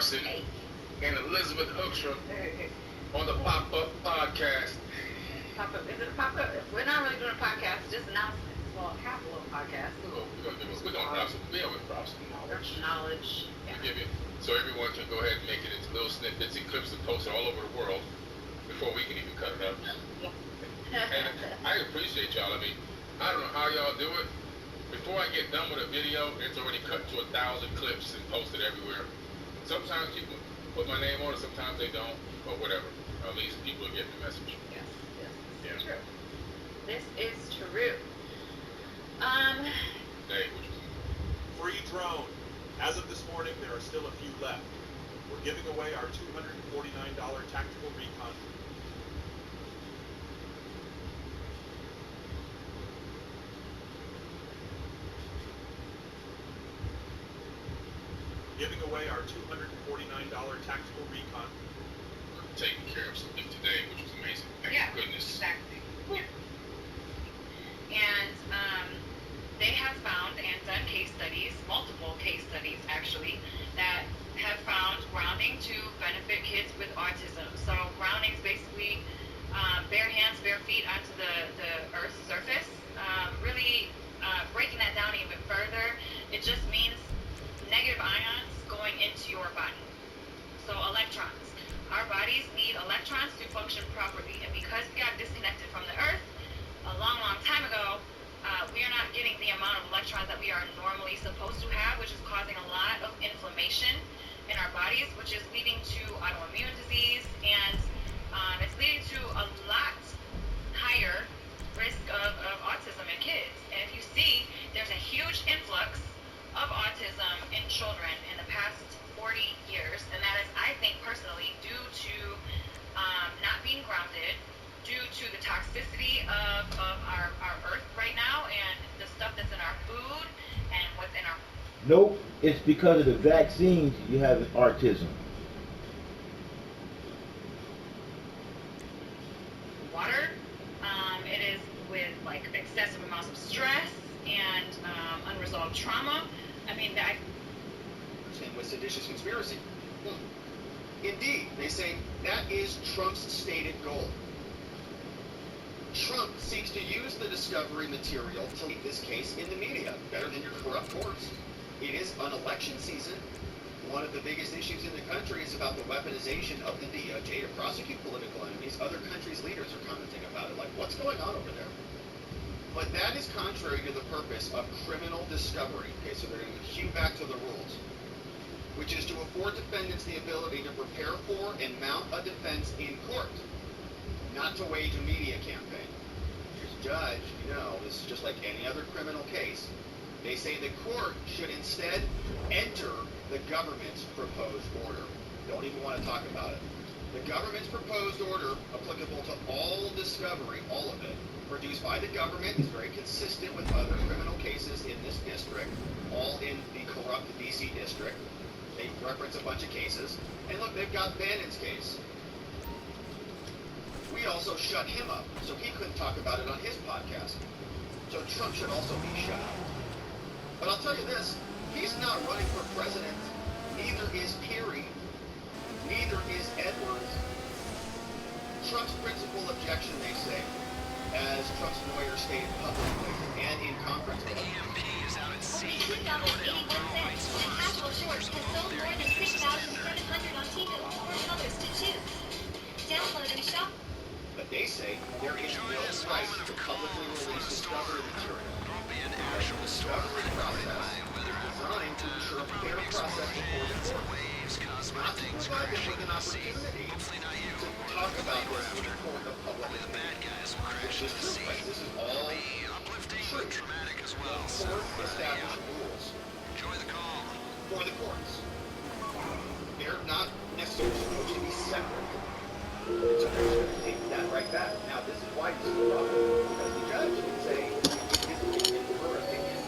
Carson and Elizabeth Hookstrom on the Pop-Up Podcast. Pop-Up, is it a pop-up? We're not really doing a podcast, just announcements. Well, half a little podcast. We're gonna drop some Knowledge. Yeah. We'll give you, so everyone can go ahead and make it into little snippets and clips and post it all over the world before we can even cut it up. And I appreciate y'all. I mean, I don't know how y'all do it. Before I get done with a video, it's already cut to 1,000 clips and posted everywhere. Sometimes people put my name on it, sometimes they don't, but whatever. At least people are getting the message. Yes, Yeah. True. This is true. Hey, which was Free drone. As of this morning, there are still a few left. We're giving away our $249 tactical recon. Giving away our $249 tactical recon. taking care of something today, which was amazing. Thank goodness. Exactly. Yeah. And they have found and done case studies, multiple case studies actually, that have found grounding to benefit kids with autism. So grounding is basically bare hands, bare feet onto the Earth's surface. Really breaking that down even further, it just means negative ions going into your body. So electrons. Our bodies need electrons to function properly, and because we got disconnected from the Earth a long, long time ago, we are not getting the amount of electrons that we are normally supposed to have, which is causing a lot of inflammation in our bodies, which is leading to autoimmune disease, and it's leading to a lot higher risk of autism in kids. And if you see, there's a huge influx of autism in children in the past 40 years, and that is, I think personally, due to not being grounded, due to the toxicity of our Earth right now, and the stuff that's in our food and what's in our... Nope, it's because of the vaccines you have autism. Water, it is with like excessive amounts of stress and unresolved trauma. I mean, that... with seditious conspiracy. Indeed, they say that is Trump's stated goal. Trump seeks to use the discovery material to make this case in the media, better than your corrupt courts. It is an election season. One of the biggest issues in the country is about the weaponization of the DOJ to prosecute political enemies. Other countries' leaders are commenting about it, like, what's going on over there? But that is contrary to the purpose of criminal discovery. Okay, so they're going to cue back to the rules, which is to afford defendants the ability to prepare for and mount a defense in court, not to wage a media campaign. Here's a judge, this is just like any other criminal case. They say the court should instead enter the government's proposed order. Don't even want to talk about it. The government's proposed order, applicable to all discovery, all of it, produced by the government, is very consistent with other criminal cases in this district, all in the corrupt DC district. They reference a bunch of cases. And look, they've got Bannon's case. We also shut him up, so he couldn't talk about it on his podcast. So Trump should also be shut up. But I'll tell you this, he's not running for president. Neither is Peary. Neither is Edwards. Trump's principal objection, they say, as Trump's lawyer stated publicly and in conference. The EMP is out at sea. $2.81. And Casual Shorts has sold more than 6,700 on Temu. 4 colors to choose. Download and shop. But they say there is no right to publicly release discovery material. The discovery process is designed to ensure a fair process before the court. Not to provide them with an opportunity to talk about this in the court of public opinion. Which is true, right? This is all true. The court established rules for the courts. They're not necessarily supposed to be separate. So they're just going to take that right back. Now, this is why this is a problem, because the judge can say, in her opinion,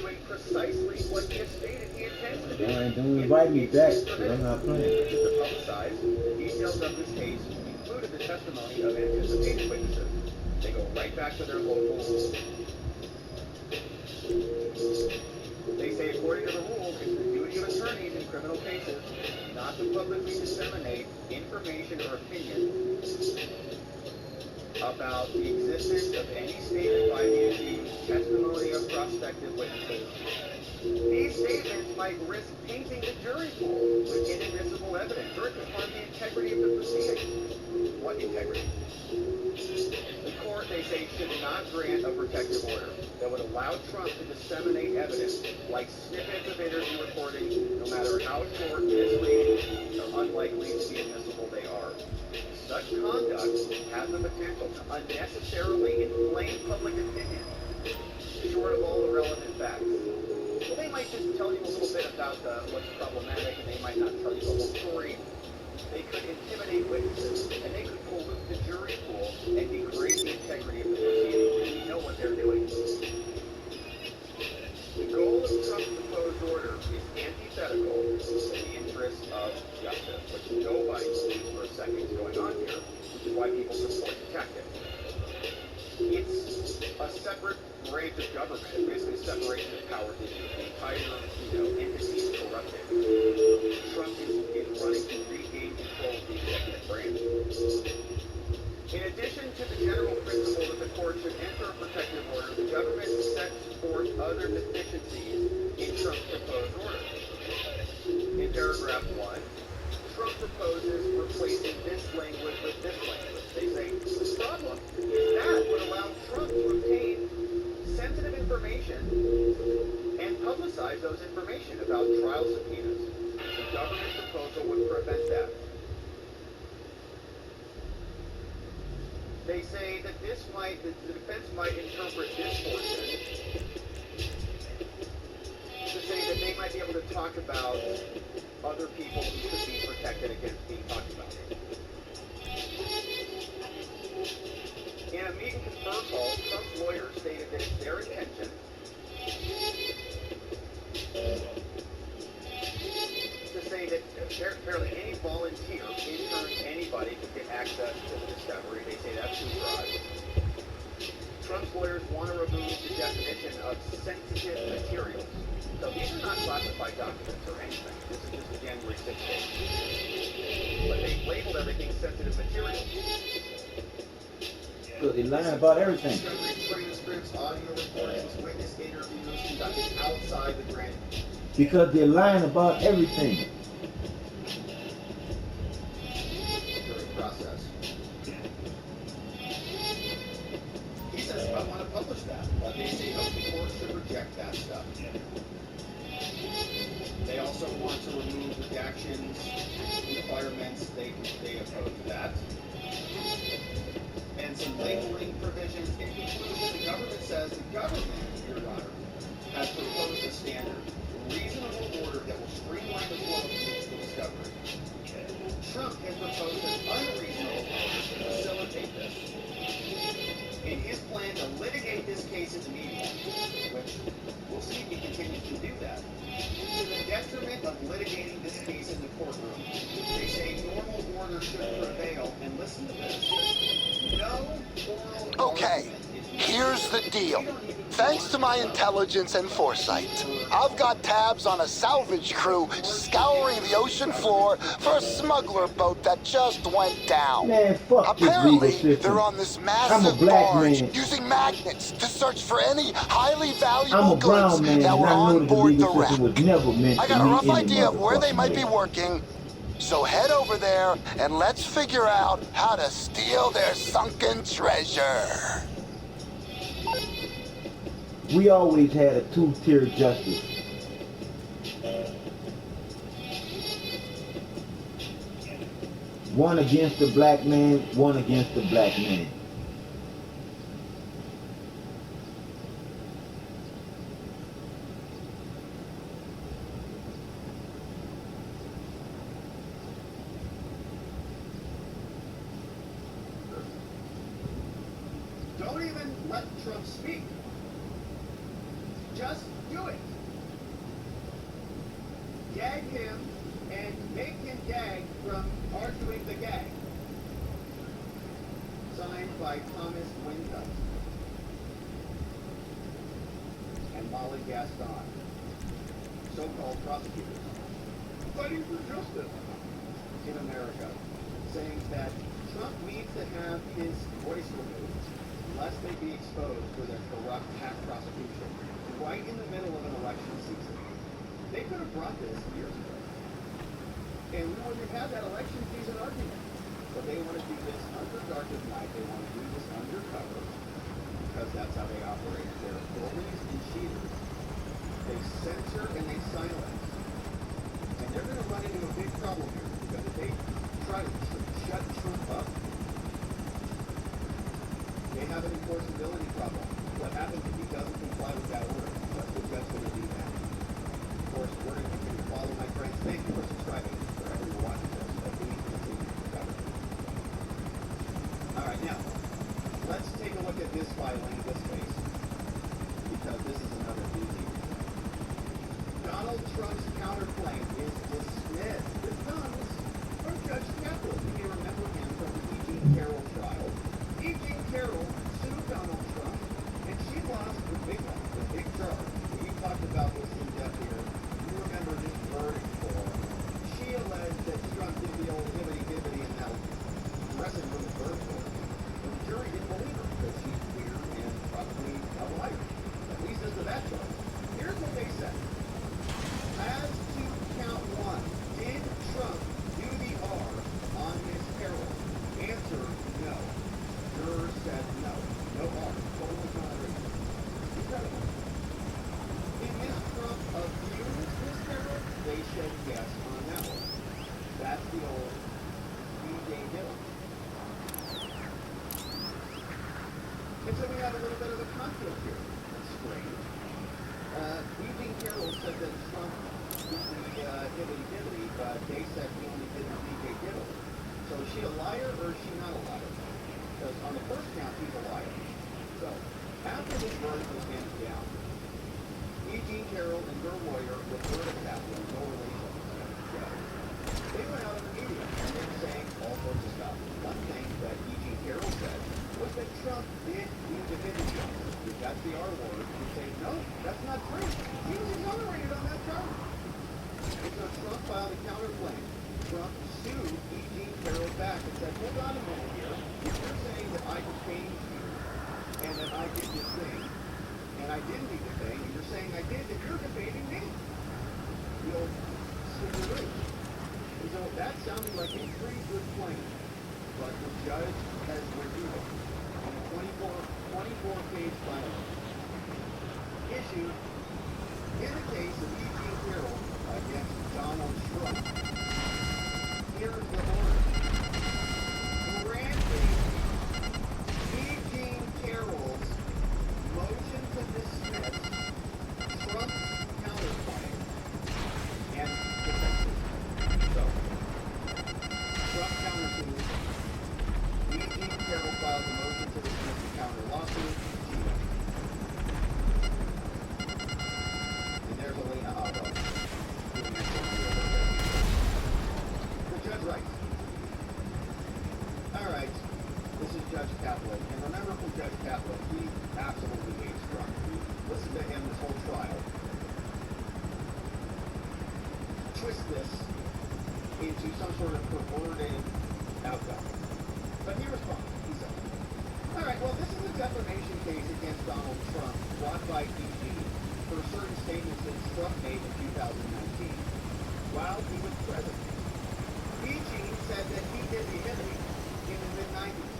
doing precisely what he has stated he intends to do. Don't invite me back, 'cause I'm not playing. To publicize, the details of this case included the testimony of anticipated witnesses. They go right back to their local rules. They say, according to the rules, it's the duty of attorneys in criminal cases not to publicly disseminate information or opinion about the existence of any statement by the accused, testimony of prospective witnesses. These statements might risk painting the jury pool with inadmissible evidence, or it could harm the integrity of the proceedings. What integrity? The court, they say, should not grant a protective order that would allow Trump to disseminate evidence, like snippets of interview recordings, no matter how short, misleading, or unlikely to be admissible they are. Such conduct has the potential to unnecessarily inflame public opinion, short of all the relevant facts. Well, they might just tell you a little bit about what's problematic, and they might not tell you the whole story. They could intimidate witnesses, and they could pollute the jury pool and degrade the integrity of the proceedings. We know what they're doing. The goal of Trump's proposed order is antithetical to the interests of justice, which nobody believes for a second is going on here, which is why people support the tactic. It's a separate branch of government. It's basically a separation of powers issue. The entire, entity is corrupted. Trump is running to regain control of the executive branch. In addition to the general principle that the court should enter a protective order, the government sets forth other deficiencies in Trump's proposed order. In paragraph 1, Trump proposes replacing this language with this language. They say the problem is that would allow Trump to obtain sensitive information and publicize those information about trial subpoenas. The government's proposal would prevent that. They say that the defense might interpret this portion to say that they might be able to talk about other people who could be protected against being talked about. In a meet and confer call, Trump's lawyer stated that it's their intention to say that apparently any volunteer, intern, anybody could get access to the discovery. They say that's too broad. Trump's lawyers want to remove the definition of sensitive materials. So these are not classified documents or anything. This is just a January 6th date. But they labeled everything sensitive materials. So they lying about everything. Transcripts, audio recordings, witness interviews conducted outside the grand Because they're lying about everything. jury process. He says, I want to publish that. They say, no, the court should reject that stuff. They also want to remove redactions, requirements. They oppose that. And some labeling provisions. In conclusion, the government says the government, Your Honor, has proposed a standard, reasonable order that will streamline the flow of judicial discovery. Trump has proposed an unreasonable order to facilitate this. In his plan to litigate this case in the media, which we'll see if he continues to do that, to the detriment of litigating this case in the courtroom, they say normal order should prevail, and listen to this. No oral Okay, argument is here's the deal. Thanks to my intelligence and foresight, I've got tabs on a salvage crew scouring the ocean floor for a smuggler boat that just went down. Man, fuck this legal Apparently, system. they're on this I'm a massive black barge man. using magnets to search for any highly I'm valuable a brown goods man, that and were I know on that the board the legal wreck. system was never meant I to got a meet rough any idea of where they motherfucking might be way. working, so head over there and let's figure out how to steal their sunken treasure. We always had a two-tier justice. One against the black man, one against the black man. Don't even let Trump speak. Just do it. Gag him and make him gag from arguing the gag. Signed by Thomas Windus and Molly Gaston, so-called prosecutors fighting for justice in America, saying that Trump needs to have his voice removed lest they be exposed for their corrupt hack prosecution right in the middle of an election season. They could have brought this years ago, and we wouldn't have had that election season argument. But they want to do this under dark of night. They want to do this undercover because that's how they operate. They're bullies and cheaters. They censor and they silence. And they're going to run into a big problem here because if they try to shut Trump up, they have an enforceability problem. What happens if he doesn't comply with that order? What's the judge going to do then? Of course, we're going to continue to follow my friends. Thank you for subscribing wherever you're watching this. But we need to continue to cover. All right, now, let's take a look at this filing, this case, because this is another doozy. Donald Trump's counterclaim is dismissed. This comes from Judge Kaplan. You may remember him from the E. Jean Carroll trial. E. Jean Carroll sued Donald Trump, and she lost the big one, the big charge. We talked about this in depth here. You remember this verdict form. She alleged that Trump did the old hibbity-hibbity and now wrestling from the verdict form. The jury didn't believe her because she's weird and probably a liar, at least as to that charge. Here's what they said. As to count one, did Trump do the R on Ms. Carroll? Answer, no. Jurors said no. No R. Totally non-reason. Incredible. Did Ms. Trump abuse Ms. Carroll? They said yes on that one. That's the old DJ Dillon. And so we have a little bit of a conflict here. That's strange. E. Jean Carroll said that Trump did the hibbity-dibbity, but they said he only did the DJ Dillon. So is she a liar or is she not a liar? Because on the first count, he's a liar. So, after this verdict was handed down, E. Jean Carroll and her lawyer, Roberta Kaplan, no relation to the judge, they went out in the media and they were saying all sorts of stuff. One thing that E. Jean Carroll said was that Trump did do the hibbity. That's the R word. You say, no, that's not true. He was exonerated on that charge. And so Trump filed a counterclaim. Trump sued E. Jean Carroll back and said, hold on a minute here. If you're saying that I defamed you and that I did this thing, and I didn't do the thing, and you're saying I did, then you're defaming me. The old slippery. And so that sounded like a pretty good claim. But the judge has reviewed it. And a 24-page filing issued in the case of E. Jean Carroll against Donald Trump. Here's the order. Granting E. Jean Carroll's motion to dismiss Trump's counterclaim and defenses. So, Trump countersued. E. Jean Carroll filed a motion to dismiss the counter lawsuit. She went. And there's Elena Abba doing that for the judge writes. All right, this is Judge Kaplan. And remember from Judge Kaplan, he absolutely hates Trump. Listen to him this whole trial. Twist this into some sort of perverted outcome. But he responds. He said, all right, well, this is a defamation case against Donald Trump brought by E.G. for certain statements that Trump made in 2019 while he was president. E.G. said that he did the hibbity in the mid-90s.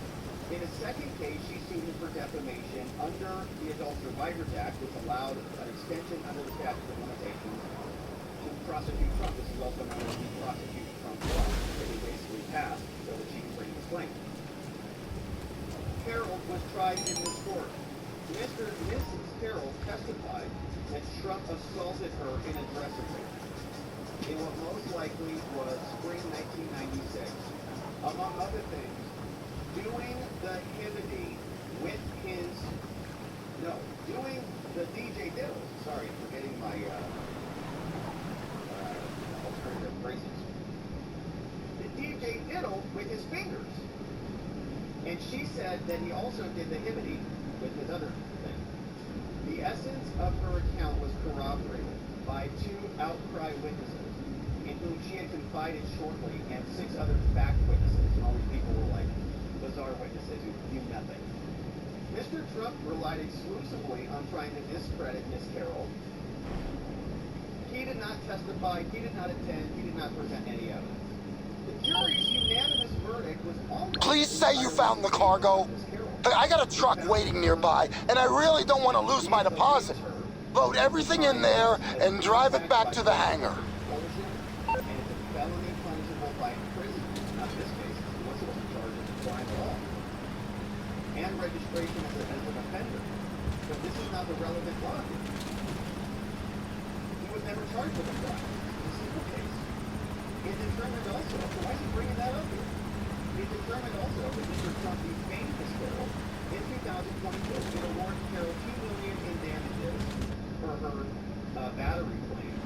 In a second case, she sued him for defamation under the Adult Survivors Act, which allowed an extension under the statute of limitations to prosecute Trump. This is also known as the Prosecute Trump law, that he basically passed so that she can bring his claim. Carroll was tried in this court. Mr. and Mrs. Carroll testified that Trump assaulted her in a dressing room in what most likely was spring 1996. Among other things, doing the hibbity with his, no, doing the DJ Dillon, sorry, with his fingers. And she said that he also did the hibity with his other thing. The essence of her account was corroborated by 2 outcry witnesses in whom she had confided shortly, and 6 other fact witnesses. And all these people were like bizarre witnesses who knew nothing. Mr. Trump relied exclusively on trying to discredit Miss Carroll. He did not testify, he did not attend, he did not present any evidence. The jury's unanimous verdict was almost... Please say you found the cargo. I got a truck waiting nearby, and I really don't want to lose my deposit. Load everything in there and drive it back to the hangar. And it's a felony punishable by imprisonment. Not this case, he wasn't charged with a crime at all. And registration as an offender. But this is not the relevant law. He was never charged with a crime. It's a simple case. It determined also, so why is he bringing that up here? It determined also that Mr. Trump defamed Ms. Carroll in 2022 and awarded Carroll $2 million in damages for her battery claim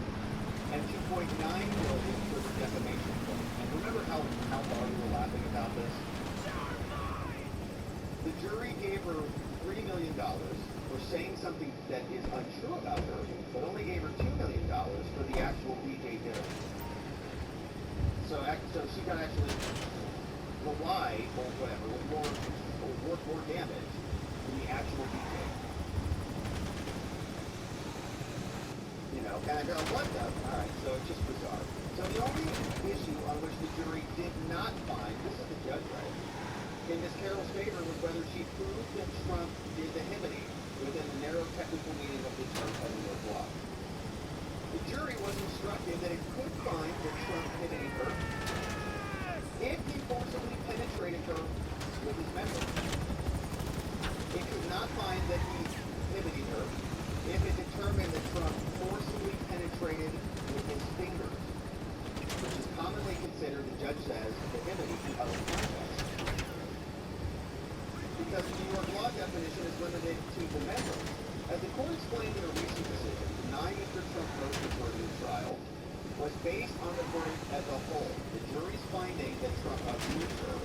and $2.9 million for the defamation claim. And remember how far we were laughing about this? The jury gave her $3 million for saying something that is untrue about her, but only gave her $2 million for the actual DJ dinner. So she got actually rely or whatever, more damage than the actual DJ. You know, and I go, what the? Alright, so it's just bizarre. So the only issue on which the jury did not find, this is the judge, right, in Ms. Carroll's favor was whether she proved that Trump did the hibity within the narrow technical meaning of the term of New York law. The jury was instructed that it could find that Trump hibity her if he forcibly penetrated her with his member. It could not find that he hibity her if it determined that Trump forcibly penetrated with his fingers, which is commonly considered, the judge says, the hibity in other contexts. Because the New York law definition is limited to the member. As the court explained in a recent decision, denying Mr. Trump's motion for a new trial was based on the verdict as a whole. The jury's finding that Trump abused her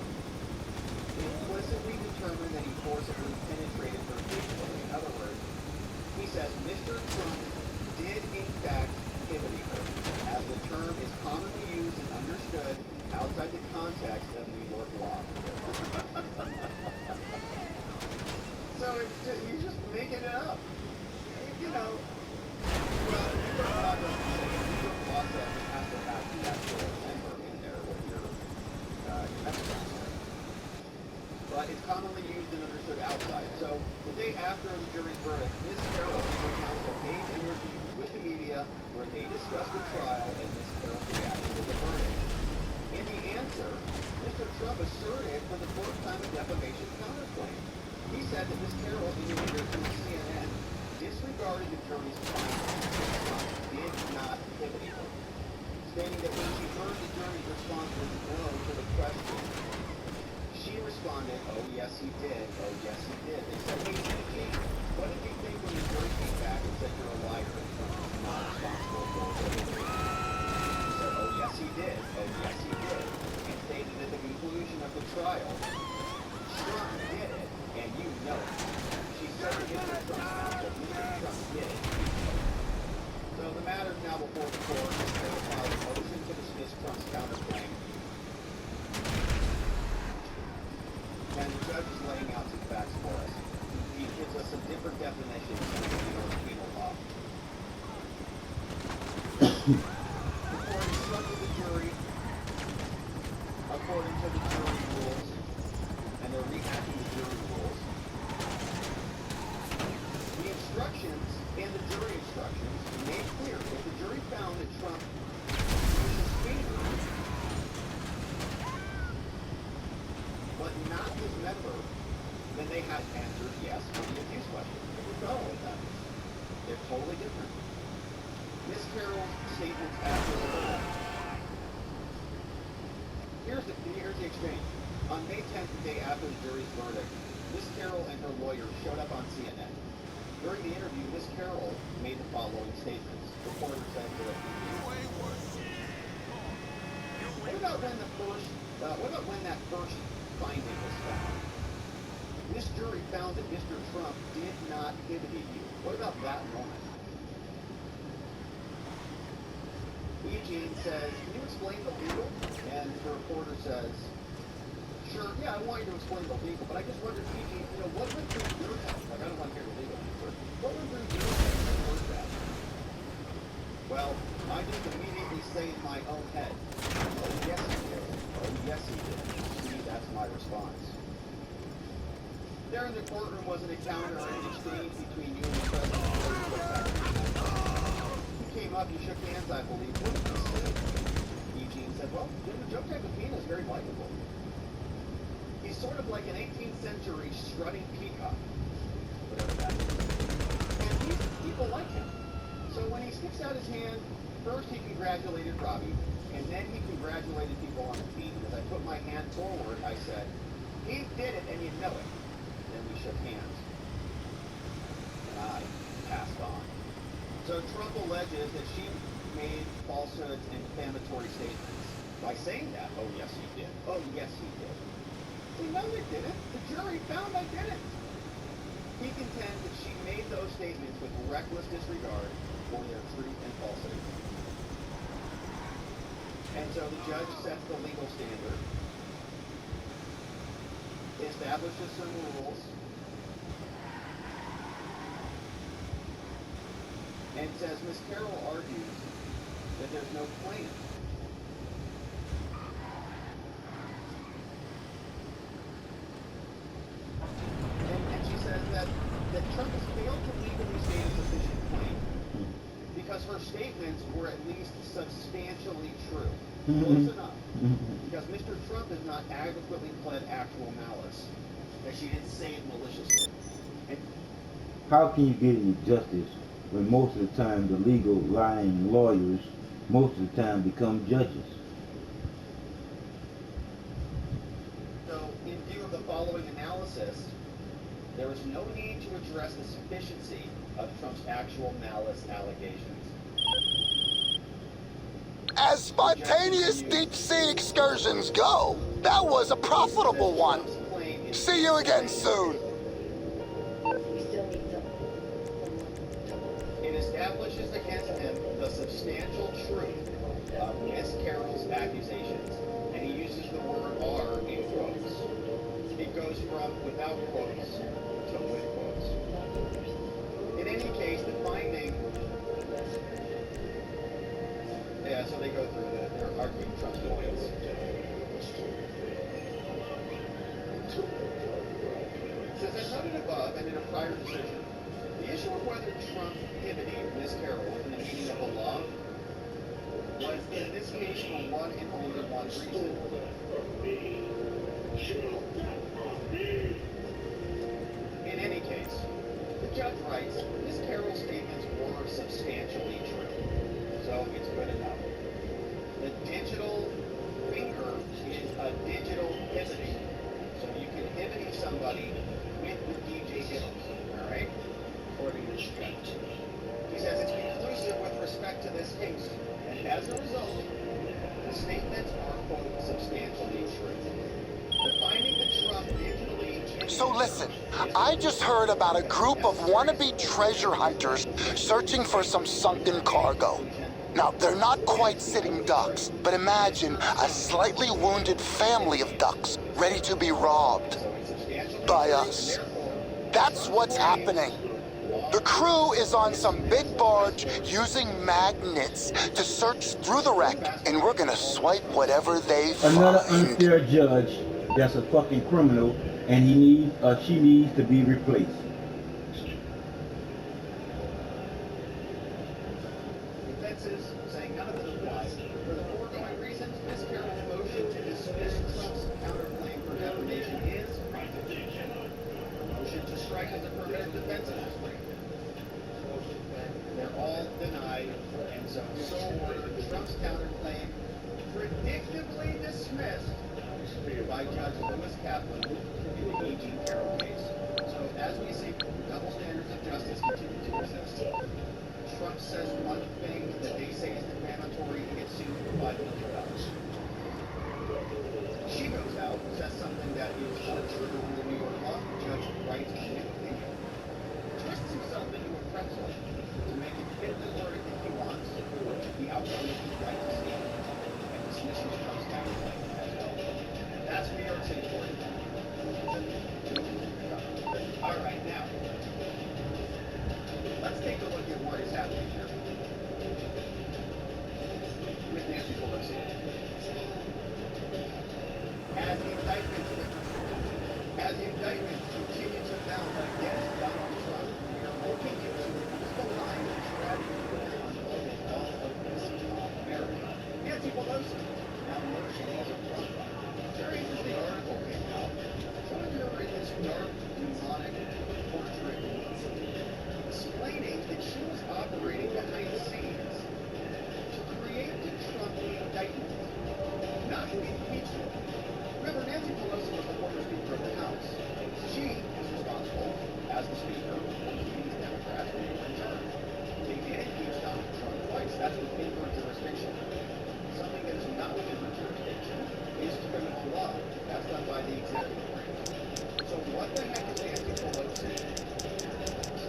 implicitly determined that he forcibly penetrated her physically. In other words, he says Mr. Trump did in fact hibity her, as the term is commonly used and understood outside the context of New York law. So you're just making it up. You know, well, New York law doesn't say it. New York law says you have to have the actual member in there with your member. But it's commonly used and understood outside. So the day after the jury's verdict, Ms. Carroll and her counsel gave interviews with the media where they discussed the trial and Ms. Carroll's reaction to the verdict. In the answer, Mr. Trump asserted for the fourth time a defamation counterclaim. He said that Ms. Carroll, in an interview with CNN, disregarded the jury's findings that Trump did not hibity her, stating that when she heard the jury's response was no to the question, she responded, "Oh yes he did, oh yes he did." They said, "Hey, DJ, what did you think when the jury came back and said you're a liar and Trump is not responsible for hibity?" She said, "Oh yes he did, oh yes he did," and stated at the conclusion of the trial, "Trump did it, and you know it." She said to Mr. Trump's counsel, "Mr. Trump did it." So the matter is now before the court. Ms. Carroll filed a motion to dismiss Trump's counterclaim. And the judge is laying out some facts for us. He gives us some different definitions of the New York penal law. The court instructed the jury according to the jury rules, and they're rehashing the jury rules. The instructions and the jury instructions made clear that the jury found that Trump used his fingers, but not his member, then they had answered yes on the abuse question. We're going with that. They're totally different. Ms. Carroll's statements after the verdict. Here's the exchange. On May 10th, the day after the jury's verdict, Ms. Carroll and her lawyer showed up on CNN. During the interview, Ms. Carroll made the following statements. Reporter said to her, "What about when the first What about when that first finding was found? This jury found that Mr. Trump did not intimidate you. What about that moment? Eugene says, can you explain the legal? And the reporter says, sure, yeah, I want you to explain the legal, but I just wondered, Eugene, what went through your head? Like, I don't want to hear the legal answer. What went through your head when you heard that? Well, I just immediately say in my own head, oh, yes, he did. Oh, yes, he did. See, that's my response. There in the courtroom was an encounter and an exchange between you and the president. You came up, you shook hands, I believe. What did you say? Eugene said, well, Joe Tacopina is very likable. He's sort of like an 18th century strutting peacock. Whatever that is. And people like him. So when he sticks out his hand, first he congratulated Robbie, and then he congratulated people on the team. As I put my hand forward, I said, he did it and you know it. Then we shook hands. And I passed on. So Trump alleges that she made falsehoods and defamatory statements. By saying that, oh yes he did. Oh yes he did. See, no they didn't. The jury found I didn't. He contends that she made those statements with reckless disregard for their truth and falsity. And so the judge sets the legal standard, establishes some rules, and says Ms. Carroll argues that there's no claim. And she says that Trump has failed to legally state a sufficient claim because her statements were at least substantially true. Close enough. Because Mr. Trump has not adequately pled actual malice. That she didn't say it maliciously. And how can you get any justice when most of the time the legal lying lawyers most of the time become judges? So, in view of the following analysis, there is no need to address the sufficiency of Trump's actual malice allegations. As spontaneous deep-sea excursions go, that was a profitable one. See you again soon. It establishes against him the substantial truth of Miss Carroll's accusations, and he uses the word "are" in quotes. It goes from without quotes to with quotes. In any case, the finding... Yeah, so they go through they're arguing Trump's points. Says, as noted above and in a prior decision, the issue of whether Trump pivoted Ms. Carroll within the meaning of the law was in this case for one and only one reason. In any case, the judge writes, Ms. Carroll's statements were substantially true, so it's good enough. The digital finger is a digital pivoting, so you can pivot somebody with the DJ Hittles, alright? According to the judge. He says it's conclusive with respect to this case, and as a result, the statements are, quote, substantially true. The finding that Trump digitally... So listen, I just heard about a group of wannabe treasure hunters searching for some sunken cargo. Now, they're not quite sitting ducks, but imagine a slightly wounded family of ducks ready to be robbed by us. That's what's happening. The crew is on some big barge using magnets to search through the wreck, and we're gonna swipe whatever they find. Another unfair judge that's a fucking criminal, and she needs to be replaced. Defenses saying none of this applies. For the foregoing reasons, Ms. Carroll's motion to dismiss Trump's counterclaim for defamation is constitutional. Her motion to strike as affirmative defense is free. They're all denied, and so ordered Trump's counterclaim predictably dismissed by Judge Lewis Kaplan in the Eugene Carroll case. So as we see, double standards of justice continue to exist. Trump says one thing that they say is defamatory and gets sued for $5 million. She goes out, says something that is untrue in the New York law. Judge writes a new opinion, twists himself into a pretzel to make it fit the verdict that he wants, the outcome that he's right to see, and dismisses Trump's counterclaim as well. That's New York City for you. All right, now, let's take a look at what is happening here with Nancy Pelosi. As the indictment continues to mount against Donald Trump, we are looking into the line of strategy on all of this America. Nancy Pelosi, now merging as a front line. Very interesting article came out. Showing her in this dark, demonic portrait, explaining that she was operating behind the scenes to create the Trump indictment, not the impeachment. Remember, Nancy Pelosi was the former Speaker of the House. She is responsible, as the Speaker, for these Democrats when they return. They did impeach Donald Trump twice. That's within her jurisdiction. Something that is not within her jurisdiction is criminal law. That's done by the executive branch. So what the heck is Nancy Pelosi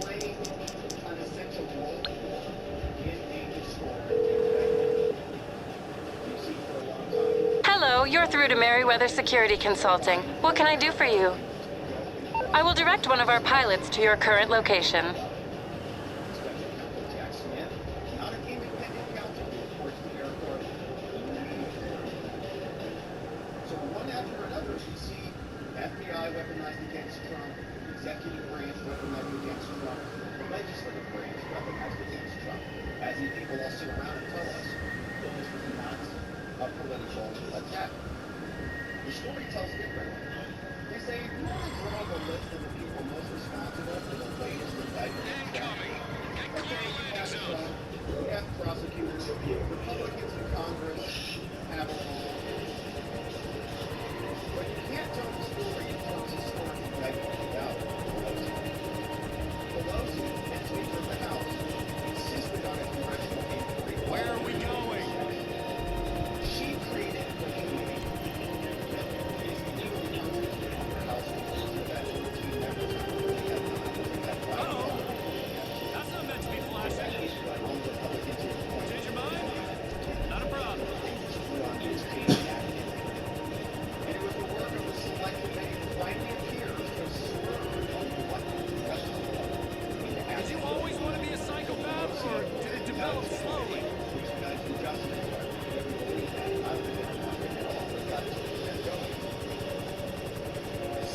playing an essential role for in a historic indictment? You've seen for a long time. Hello, you're through to Merriweather Security Consulting. What can I do for you? I will direct one of our pilots to your current location. Special Counsel Jack Smith, not an independent counsel who reports to Eric Garner. So one after another, you see FBI weaponized against Trump, executive branch weaponized against Trump, the legislative branch weaponized against Trump. As these people all sit around and tell us that this was not a political attack. The story tells differently. They say, if you want to draw the list of the people most responsible for the latest indictment, okay, you have Trump, you have prosecutors, Republicans in Congress have a role. But you can't tell the story in terms of historic indictment without Pelosi. Pelosi, and Speaker of the House, insisted on a congressional inquiry. Where are we going? She created the committee that is legally constituted under House rules so that 14 members not only have not That's not meant to be flashy. on Republicans who appoint. Change your mind? Not a problem. On his team and it was the work of the select committee to finally appear to sort of what the congressional law. Did you always want to be a psychopath, or did it develop slowly?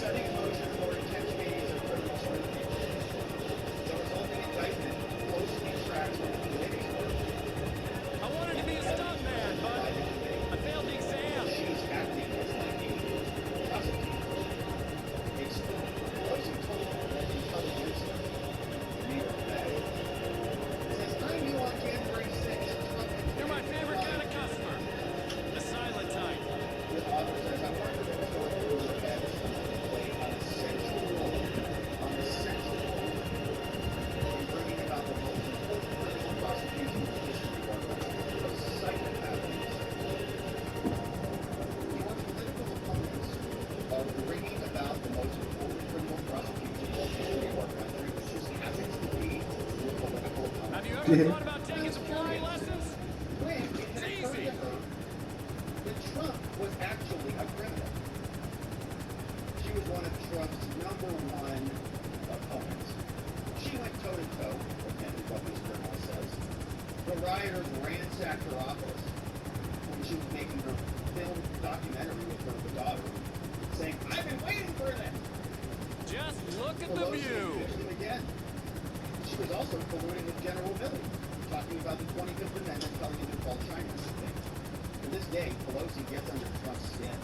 Setting in motion for intense meetings of critical certification. The resulting indictment closely tracks what the committee's work. I wanted to be a stuntman, but I failed the exam. She's acting as like a prosecutor. Pelosi told that intelligence New York Bay says, I knew on January 6th, Trump You're my favorite kind of customer. The silent type. the author says, I wonder if it's going to look at it and play an essential role in bringing about the most important criminal prosecution in the history of our country. The psychopaths. He wants political opponents of bringing about the most important criminal prosecution in the history of our country, which just happens to be your political opponent. Have you ever thought about taking some flying lessons? When it had occurred to her that Trump was actually a criminal. She was one of Trump's #1 opponents. She went toe-to-toe, again, with what this journal says. The rioters ransacked her office when she was making her film documentary with her daughter, saying, I've been waiting for this! Just look at the Pelosi view. accused him again. She was also colluding with General Milley, talking about the 25th Amendment, telling him to call China something. To this day, Pelosi gets under Trump's skin.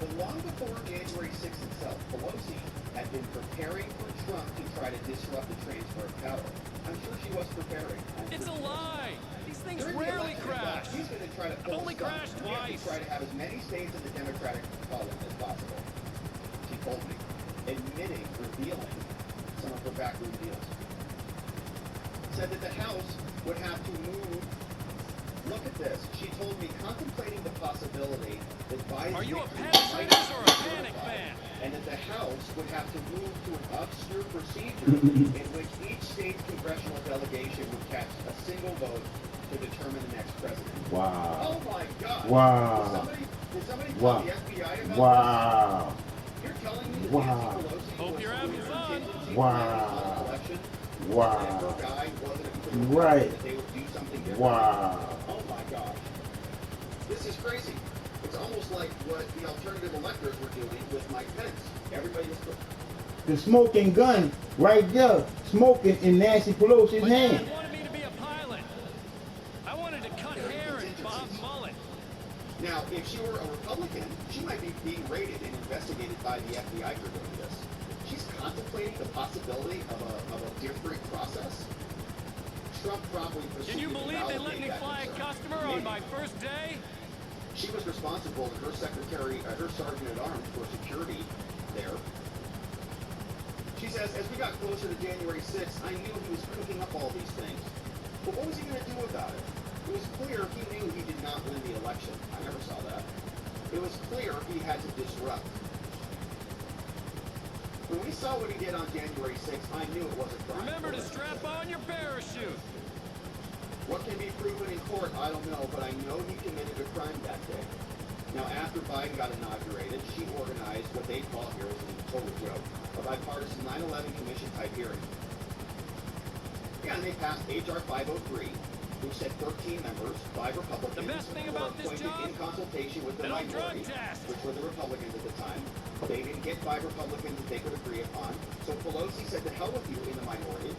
But long before January 6th itself, Pelosi had been preparing for Trump to try to disrupt the transfer of power. I'm sure she was preparing. It's a lie. These things During the rarely election crash. He's going to try to I've pull only stuff. crashed We have to twice. try to have as many states in the Democratic column as possible. She told me, revealing some of her backroom deals. Said that the House would have to move. Look at this. this. She told me contemplating the possibility that Biden's Are you a victory Penn might Centers or a be Panic certified, fan? and that the House would have to move to an obscure procedure in which each state's congressional delegation would cast a single vote to determine the next president. Wow. Oh my God! Wow. Did somebody Wow. tell the FBI about Wow. this? You're telling me that Wow. Nancy Pelosi Hope was you're having fun. contingency Wow. planning on an election? Wow. And her guy wasn't a clear Right. that they would do something different? Wow. Oh my gosh. This is crazy. It's almost like what the alternative electors were doing with Mike Pence. Everybody was... The smoking gun right there, smoking in Nancy Pelosi's My hand. dad wanted me to be a pilot. I wanted to cut hair and bob mullet. Now, if she were a Republican, she might be being raided and investigated by the FBI for doing this. She's contemplating the possibility of a different process. Trump probably Can proceeded you to believe they let validate me that fly a concern. customer on my first day? She was responsible, and her secretary, her sergeant at arms for security there. She says, as we got closer to January 6th, I knew he was cooking up all these things. But what was he going to do about it? It was clear he knew he did not win the election. I never saw that. It was clear he had to disrupt. When we saw what he did on January 6th, I knew it was a crime. Remember to strap on your parachute. What can be proven in court, I don't know, but I know he committed a crime that day. Now, after Biden got inaugurated, she organized what they call here was a total joke, a bipartisan 9/11 commission type hearing. Yeah, and they passed H.R. 503, which said 13 members, 5 Republicans, The best thing were about this appointed job? in consultation with the They don't drug minority, test. which were the Republicans at the time. They didn't get 5 Republicans that they could agree upon. So Pelosi said, to hell with you in the minority,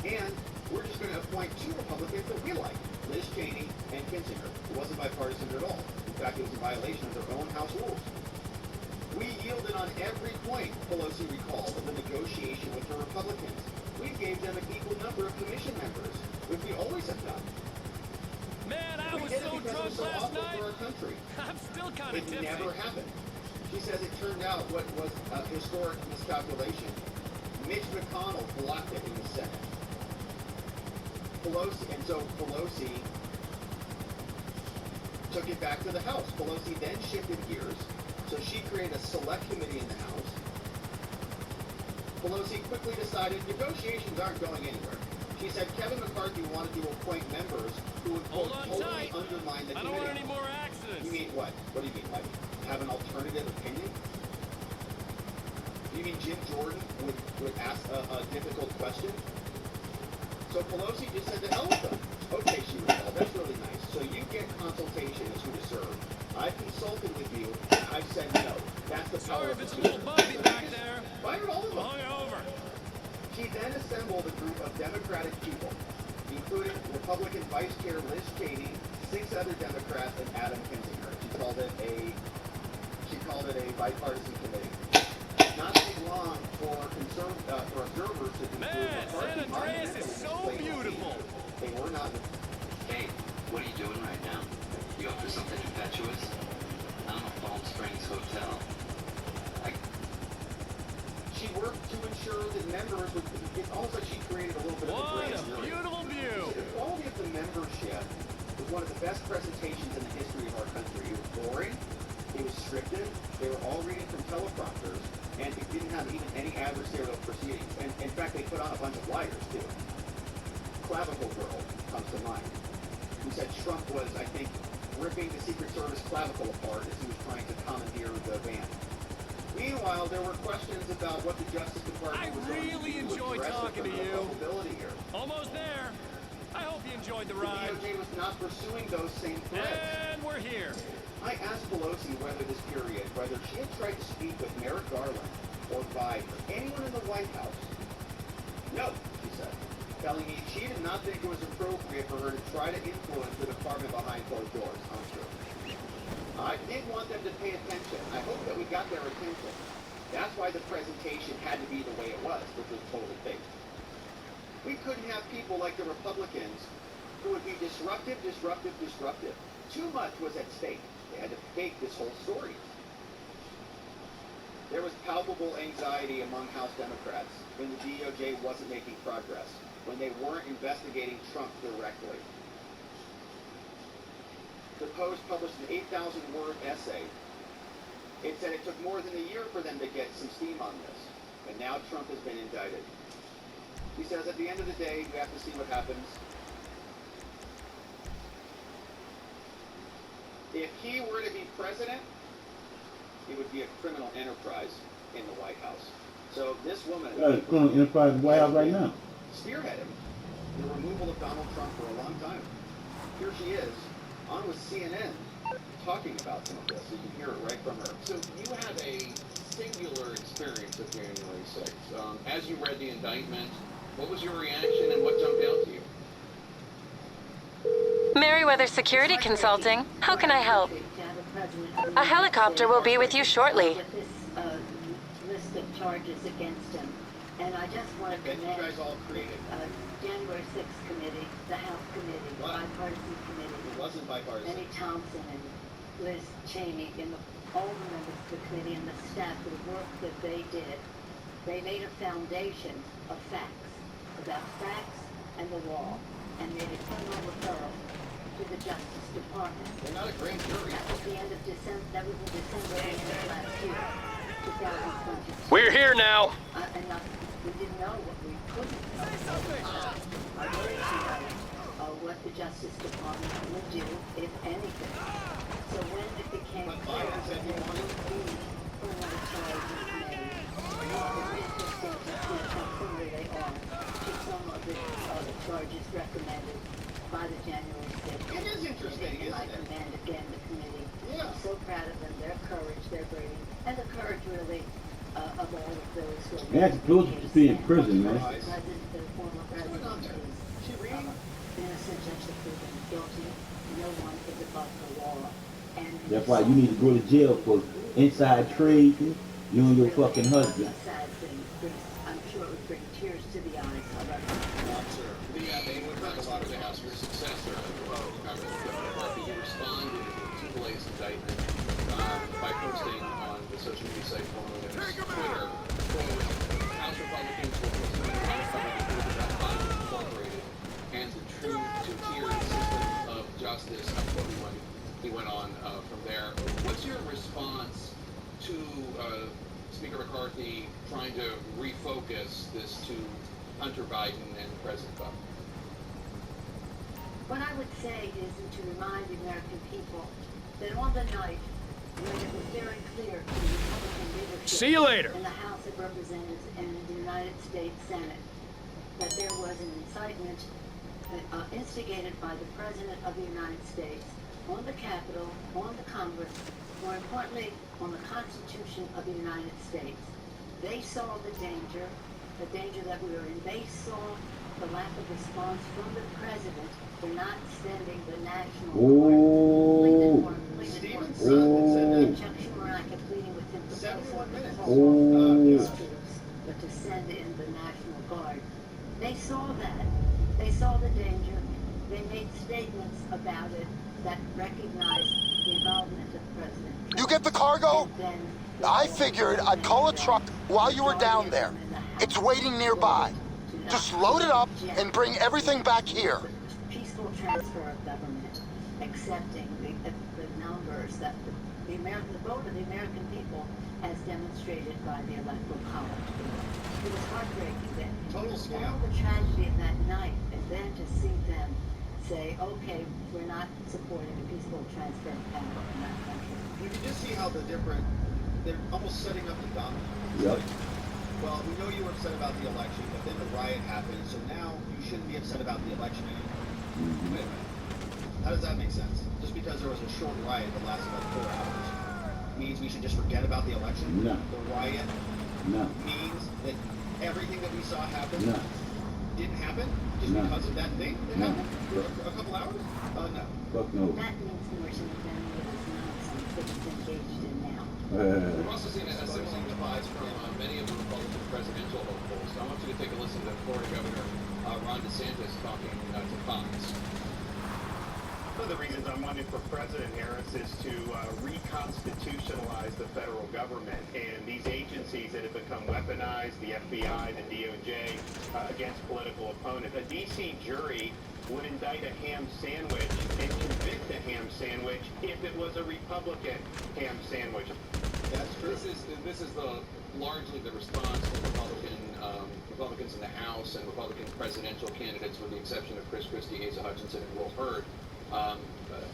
and we're just going to appoint 2 Republicans that we like, Liz Cheney and Kinzinger. It wasn't bipartisan at all. In fact, it was a violation of their own House rules. We yielded on every point, Pelosi recalled, of the negotiation with the Republicans. We gave them an equal number of commission members, which we always have done. Man, I We was did it so because it drunk was so last awful night. for our country. I'm still kind of It tipsy. never happened. She says it turned out what was a historic miscalculation. Mitch McConnell blocked it in the Senate. Pelosi took it back to the House. Pelosi then shifted gears, so she created a select committee in the House. Pelosi quickly decided negotiations aren't going anywhere. She said Kevin McCarthy wanted to appoint members who would Hold quote, on totally tight. undermine the I don't want any committee. more You accidents. mean what? What do you mean, like have an alternative opinion? You mean Jim Jordan would ask a difficult question? So Pelosi just said to hell with them. Okay, she rebelled. That's really nice. So you get consultation as who to serve. I've consulted with you, and I've said no. That's the power Sorry of if it's a the little speaker. bumpy So back you just there. fire all of them. Hungover. She then assembled a group of Democratic people, including Republican Vice Chair Liz Cheney, 6 other Democrats, and Adam Kinzinger. She called it a bipartisan committee. Not too long for observers to conclude Man, McCarthy San might have Andreas been is so explaining beautiful. They were not. Hey, what are you doing right now? You up for something impetuous? I'm a Palm Springs hotel. She worked to ensure that members would. It's almost like she created a little bit of a What grand a jury. beautiful view. The quality of the membership was one of the best presentations in the history of our country. It was boring, it was scripted, they were all reading from teleprompters, and it didn't have even any adversarial proceedings. And in fact, they put on a bunch of liars, too. Clavicle Girl comes to mind, who said Trump was, I think, ripping the Secret Service clavicle apart as he was trying to commandeer the van. Meanwhile, there were questions about what the Justice Department was going to really do enjoy to address talking the to criminal you. culpability here. Almost there. I hope you enjoyed the The ride. DOJ was not pursuing those same threats. And we're here. I asked Pelosi whether she had tried to speak with Merrick Garland or Biden or anyone in the White House. No, she said, telling me she did not think it was appropriate for her to try to influence the department behind closed doors. Untrue. I did want them to pay attention. I hope that we got their attention. That's why the presentation had to be the way it was, which was totally fake. We couldn't have people like the Republicans who would be disruptive. Too much was at stake. They had to fake this whole story. There was palpable anxiety among House Democrats when the DOJ wasn't making progress, when they weren't investigating Trump directly. The Post published an 8,000-word essay. It said it took more than a year for them to get some steam on this, and now Trump has been indicted. He says at the end of the day, we have to see what happens. If he were to be president, it would be a criminal enterprise in the White House. So this woman Criminal enterprise in the White House right now. spearheading the removal of Donald Trump for a long time. Here she is, on with CNN, talking about some of this. You can hear it right from her. So you had a singular experience of January 6th. As you read the indictment, what was your reaction and what jumped out to you? Merriweather Security Consulting. How can I help? A helicopter will be with you shortly. With this list of charges against him, and I just want to And you guys all created. January 6th committee, the House committee, the What? bipartisan committee. It wasn't bipartisan. Benny Thompson and Liz Cheney and all the members of the committee and the staff for the work that they did. They made a foundation of facts, about facts and the law, and made a criminal referral to the Justice Department. They're not a grand jury. That was the end of December. That was in December of last year, 2022. We're here now. And we didn't know what we couldn't know. I wanted to know what the Justice Department would do, if anything. So when it became clear that there would be criminal charges made, it was interesting to see how similar they are to some of the charges recommended by the January 6th. It is interesting, And I isn't it? commend again the committee. Yeah. I'm so proud of them, their courage, their bravery, and the courage really of all of those who are. That's close to being in prison, man. The president, the former president is innocent until proven guilty. No one is above the law. And That's why you need to go to jail for inside trading, you and your fucking husband. A sad thing. I'm sure it would bring tears to the eyes of us. They would have a lot of the House. Your successor, Congressman McCarthy, you responded to the latest indictment by posting on the social media site formerly known as Twitter, quote, House Republicans will continue to run Biden Incorporated and the true two-tiered system of justice. Unquote. He went on from there. What's your response to Speaker McCarthy trying to refocus this to Hunter Biden and President Trump? What I would say is to remind the American people that on the night when it was very clear to the Republican leadership See you later. in the House of Representatives and in the United States Senate that there was an incitement instigated by the President of the United States on the Capitol, on the Congress, more importantly, on the Constitution of the United States. They saw the danger that we were in. They saw the lack of response from the President for not sending the National Guard. Stephen Sutton said that. Chuck Schumer and I kept pleading with him for 71 minutes. his troops, but to send in the National Guard. They saw that. They saw the danger. They made statements about it that recognized the involvement of President Trump. You get the cargo? And then I figured I'd call a truck while you were down there. It's waiting nearby. Just load it up and bring everything back here. Peaceful transfer of government, accepting the numbers that the vote of the American people as demonstrated by the Electoral College. It was heartbreaking that Total scam. all the tragedy of that night, and then to see them say, okay, we're not supporting a peaceful transfer of power in that country. You can just see how they're almost setting up the domino. Yep. Well, we know you were upset about the election, but then the riot happened, so now you shouldn't be upset about the election anymore. Wait a minute. How does that make sense? Just because there was a short riot that lasted like 4 hours means we should just forget about the election? No. The riot No. means that everything that we saw happen No. didn't happen just No. because of that thing that No. happened for a couple hours? No. Fuck no. That means more than it is nonsense that it's engaged in now. We're also seeing a similar demise from many of the Republican presidential hopefuls. I want you to take a listen to Florida Governor Ron DeSantis talking to Fox. One of the reasons I'm running for President Harris is to reconstitutionalize the federal government and these agencies that have become weaponized, the FBI, the DOJ, against political opponents. A D.C. jury would indict a ham sandwich and convict a ham sandwich if it was a Republican ham sandwich. That's true. This is largely the response from Republicans in the House and Republican presidential candidates, with the exception of Chris Christie, Asa Hutchinson, and Will Hurd,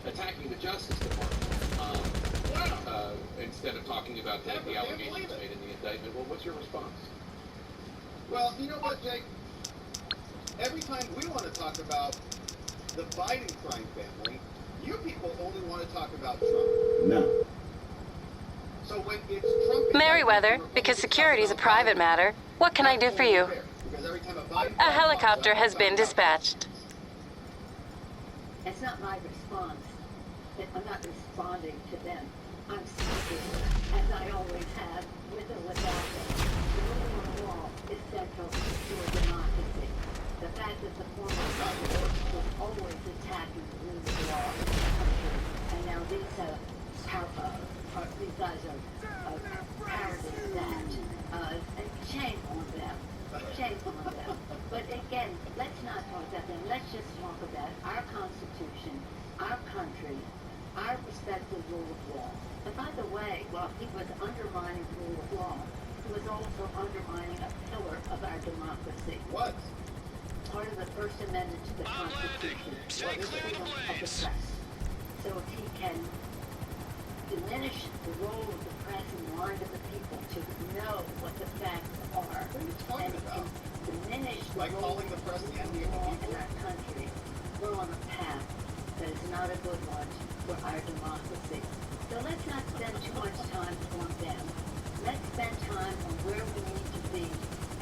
attacking the Justice Department instead of talking about the allegations made in the indictment. Well, what's your response? Well, you know what, Jake? Every time we want to talk about the Biden crime family, you people only want to talk about Trump. No. So when it's Trump... Merriweather, because security is a private matter, what can I do for you? A helicopter has been dispatched. It's not my response. I'm not responding to them. I'm speaking, as I always have, with or without them. The rule of law is central to a democracy. The fact that the former president was always attacking the rule of law in the country, and now these guys are parodying that. Shame on them. Shame on them. But again, let's not talk about them. Let's just talk about our Constitution, our country, our respective rule of law. And by the way, while he was undermining the rule of law, he was also undermining a pillar of our democracy. What? Part of the First Amendment to the Constitution is freedom of the press. So if he can diminish the role of the press in the mind of the people to know what the facts are, what are you talking about? Diminish the like role calling the of press the enemy law of the in people? our country, we're on a path that is not a good one for our democracy. So let's not spend too much time on them. Let's spend time on where we need to be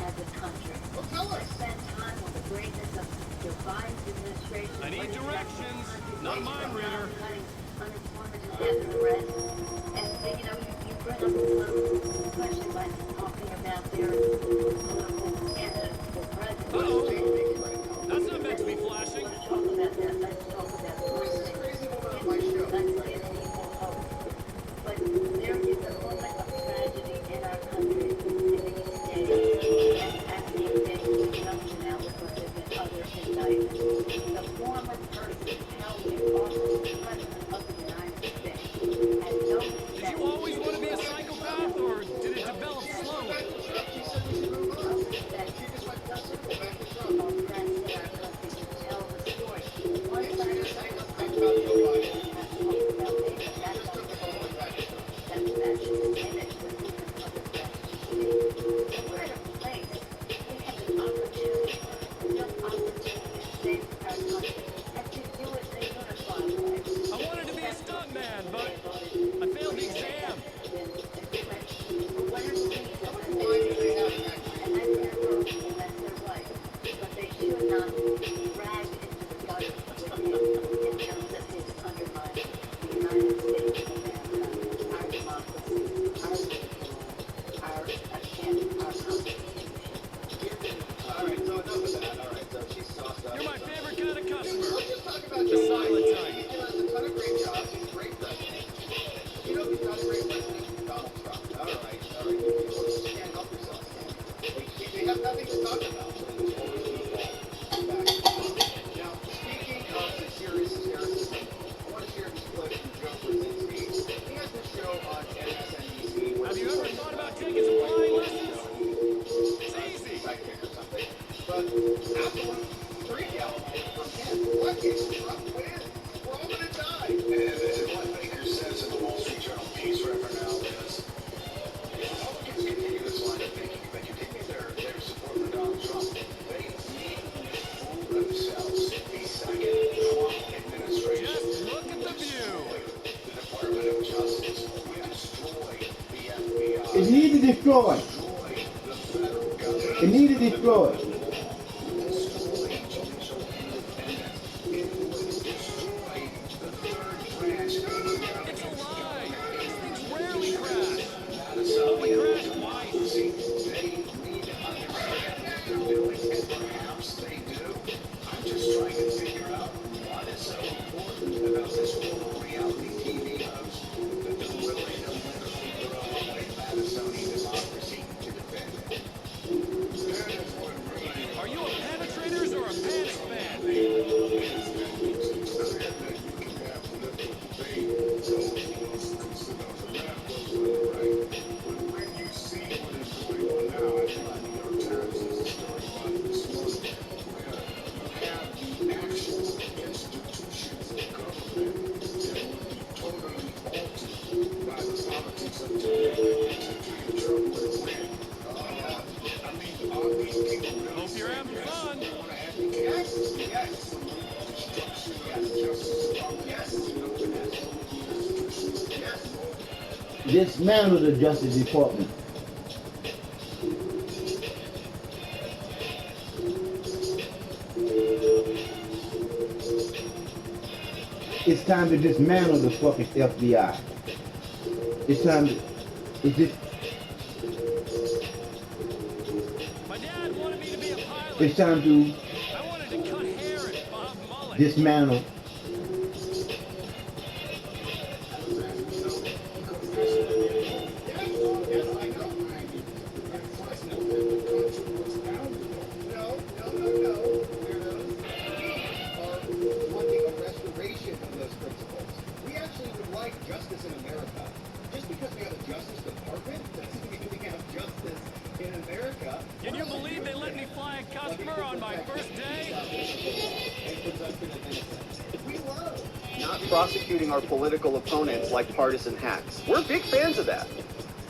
as a country. Well, tell us. Let's spend time on the greatness of Joe Biden's administration. I need directions, not mind reader. Unemployment and death and arrest. And you know, you bring up a question by talking about their political candidate for president. That's not meant to be flashing. Let's talk about that. Let's talk about the person. Crazy woman on my show. Let's give people hope. But there is a moment of tragedy in our country in these days, and as these days we come to now because there have been other indictments. The former person held the office of President of the United States had no Did you always want to be a psychopath, or did it develop slowly? She said we should move on. She just went that simple back to Trump. our friends in our country to tell the story. One You're side just saying let's talk about Joe Biden. has talked about me, and that's Just took the whole way back to Trump. that's the image that we can understand. And we're at a place, we have an opportunity, a real opportunity to save our country, and to do it in a unified way. I wanted to be a stuntman, but I failed the exam. For whatever reason, Why do they have an action? and that's their road, and that's their right. But they should not be dragged into the gutter with him in terms of his undermining the United States of America, our democracy, our legal, our Constitution. All right, so enough of that. All right, so she's sauced up. You're my favorite kind of customer. Let's just talk about The Joe silent Biden. type. He does a ton of great jobs. He's a great president. You know he's not a great president? Donald Trump. All right. You people can't help yourselves. They have nothing to talk about. Now, speaking of the serious terrorism, I want to share this clip from Joe Brzezinski. He has this show on MSNBC. where Have you he's ever thought about taking some flying lessons? It's easy. Sidekick or something. But absolute freak out from him. What is Trump win? We're all going to die. And what Baker says in the Wall Street Journal piece right now is, Republicans continue this line of thinking, but you give me their support for Donald Trump. They need to fool themselves. The second Trump administration Just look at the view. destroyed the Department of Justice. We destroyed the FBI. It needs to destroy. Destroyed the federal government. It needs to destroy. Destroyed judicial independence. It would destroy the third branch of the government. It's a lie. These things rarely crash. Madison, Only crash twice. see, they need to understand what they're doing, and perhaps they do. I'm just trying to figure out what is so important about this former reality TV host that they're willing to literally throw away Madisonian democracy to defend it. Are you a penetrators or a pants fan? Dismantle the Justice Department. It's time to dismantle the fucking FBI. It's time to... It's just... My dad wanted me to be a pilot. It's time to I wanted to cut hair and bob mullet. dismantle. Justice in America. Just because we have a Justice Department doesn't mean we have justice in America. Can you believe they let me fly a customer on my first day? We love not prosecuting our political opponents like partisan hacks. We're big fans of that.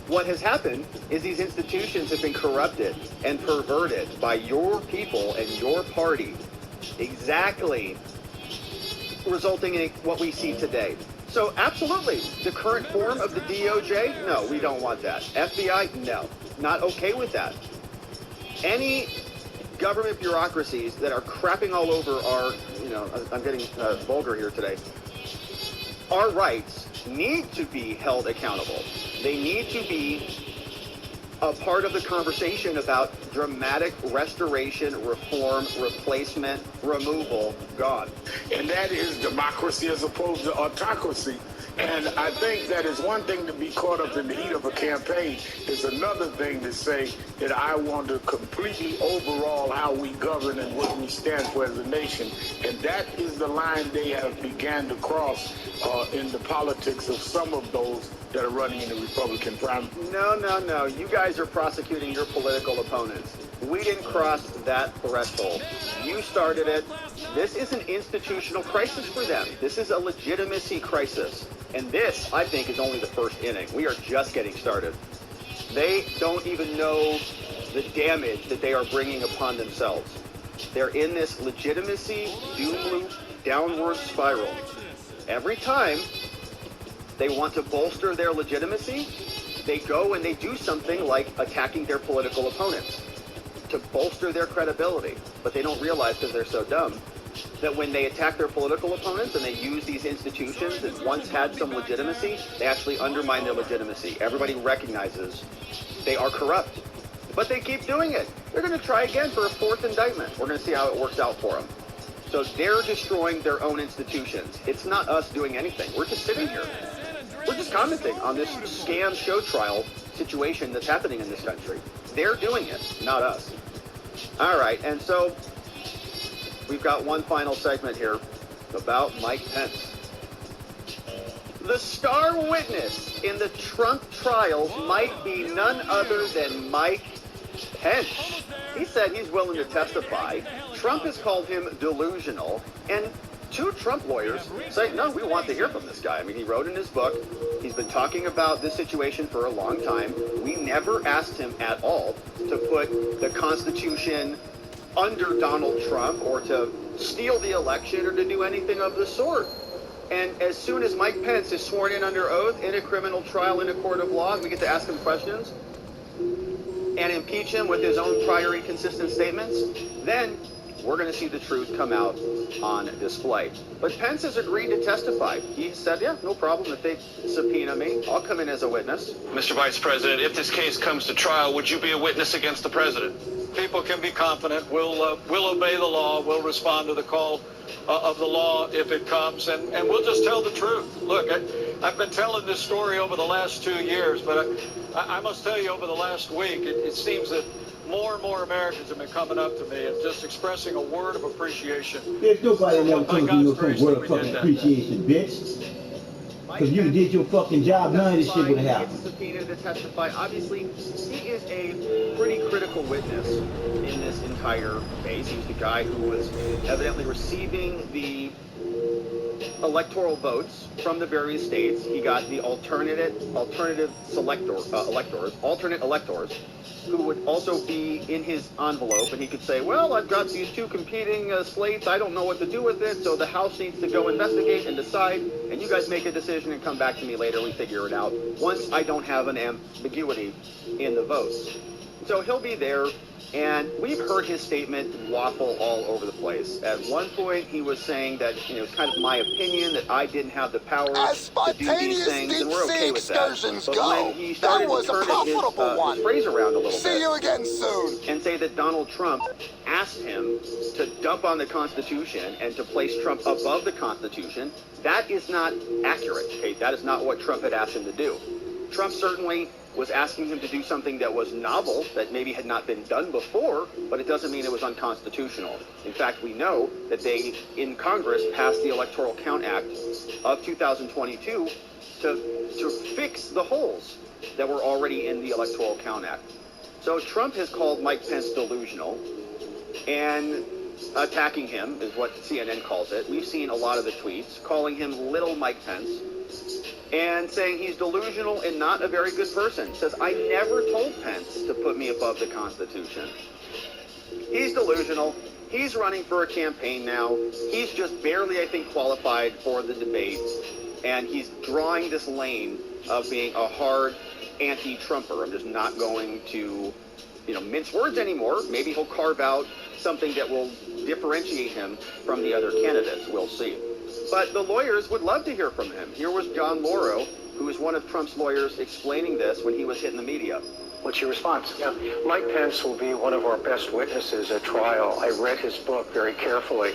What has happened is these institutions have been corrupted and perverted by your people and your party, exactly resulting in what we see today. So absolutely, the current form of the DOJ, no, we don't want that. FBI, no, not okay with that. Any government bureaucracies that are crapping all over our, I'm getting vulgar here today, our rights need to be held accountable. They need to be a part of the conversation about dramatic restoration, reform, replacement, removal, gone. And that is democracy as opposed to autocracy. And I think that is one thing to be caught up in the heat of a campaign. It's another thing to say that I want to completely overhaul how we govern and what we stand for as a nation. And that is the line they have began to cross in the politics of some of those that are running in the Republican primary. No. You guys are prosecuting your political opponents. We didn't cross that threshold. You started it. This is an institutional crisis for them. This is a legitimacy crisis. And this, I think, is only the first inning. We are just getting started. They don't even know the damage that they are bringing upon themselves. They're in this legitimacy doom loop downward spiral. Every time they want to bolster their legitimacy, they go and they do something like attacking their political opponents to bolster their credibility. But they don't realize, because they're so dumb, that when they attack their political opponents and they use these institutions that once had some legitimacy, they actually undermine their legitimacy. Everybody recognizes they are corrupt. But they keep doing it. They're going to try again for a fourth indictment. We're going to see how it works out for them. So they're destroying their own institutions. It's not us doing anything. We're just sitting here. We're just commenting on this scam show trial situation that's happening in this country. They're doing it, not us. All right, and so we've got one final segment here about Mike Pence. The star witness in the Trump trials might be none other than Mike Pence. He said he's willing to testify. Trump has called him delusional, and two Trump lawyers say, no, we want to hear from this guy. I mean, he wrote in his book, he's been talking about this situation for a long time. We never asked him at all to put the Constitution under Donald Trump or to steal the election or to do anything of the sort. And as soon as Mike Pence is sworn in under oath in a criminal trial in a court of law, we get to ask him questions and impeach him with his own prior inconsistent statements, then we're going to see the truth come out on display. But Pence has agreed to testify. He said, yeah, no problem. If they subpoena me, I'll come in as a witness. Mr. Vice President, if this case comes to trial, would you be a witness against the president? People can be confident. We'll obey the law. We'll respond to the call of the law if it comes, and we'll just tell the truth. Look, I've been telling this story over the last 2 years, but I must tell you over the last week, it seems that more and more Americans have been coming up to me and just expressing a word of appreciation. There's nobody that told you no word of fucking appreciation, bitch. Because you did your fucking job, none of this shit would have happened. Subpoenaed to testify. Obviously, he is a pretty critical witness in this entire case. He was the guy who was evidently receiving the electoral votes from the various states. He got the alternate electors, who would also be in his envelope, and he could say, well, I've got these two competing slates, I don't know what to do with it, so the House needs to go investigate and decide, and you guys make a decision and come back to me later, we figure it out, once I don't have an ambiguity in the votes. So he'll be there, and we've heard his statement waffle all over the place. At one point, he was saying that, it's kind of my opinion that I didn't have the power to do these things, and we're okay with that. But when he started to turn his phrase around a little bit, see you again soon, and say that Donald Trump asked him to dump on the Constitution and to place Trump above the Constitution, that is not accurate. Okay? That is not what Trump had asked him to do. Trump certainly was asking him to do something that was novel, that maybe had not been done before, but it doesn't mean it was unconstitutional. In fact, we know that they, in Congress, passed the Electoral Count Act of 2022 to fix the holes that were already in the Electoral Count Act. So Trump has called Mike Pence delusional, and attacking him is what CNN calls it. We've seen a lot of the tweets calling him little Mike Pence, and saying he's delusional and not a very good person. Says, I never told Pence to put me above the Constitution. He's delusional. He's running for a campaign now. He's just barely, I think, qualified for the debate. And he's drawing this lane of being a hard anti-Trumper. I'm just not going to, mince words anymore. Maybe he'll carve out something that will differentiate him from the other candidates. We'll see. But the lawyers would love to hear from him. Here was John Lauro, who is one of Trump's lawyers, explaining this when he was hitting the media. What's your response? Yeah. Mike Pence will be one of our best witnesses at trial. I read his book very carefully.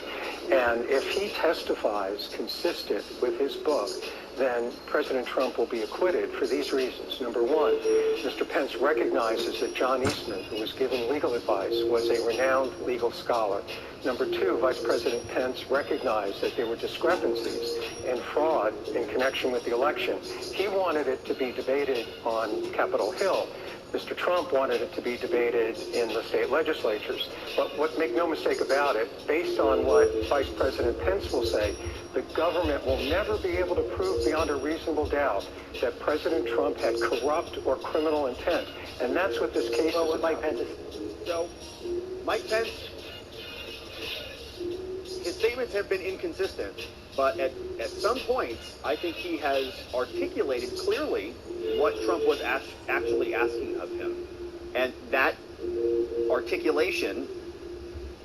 And if he testifies consistent with his book, then President Trump will be acquitted for these reasons. Number one, Mr. Pence recognizes that John Eastman, who was given legal advice, was a renowned legal scholar. Number two, Vice President Pence recognized that there were discrepancies and fraud in connection with the election. He wanted it to be debated on Capitol Hill. Mr. Trump wanted it to be debated in the state legislatures. But make no mistake about it, based on what Vice President Pence will say, the government will never be able to prove beyond a reasonable doubt that President Trump had corrupt or criminal intent. And that's what this case is about. Mike Pence So, Mike Pence, his statements have been inconsistent, but at some points, I think he has articulated clearly what Trump was actually asking of him. And that articulation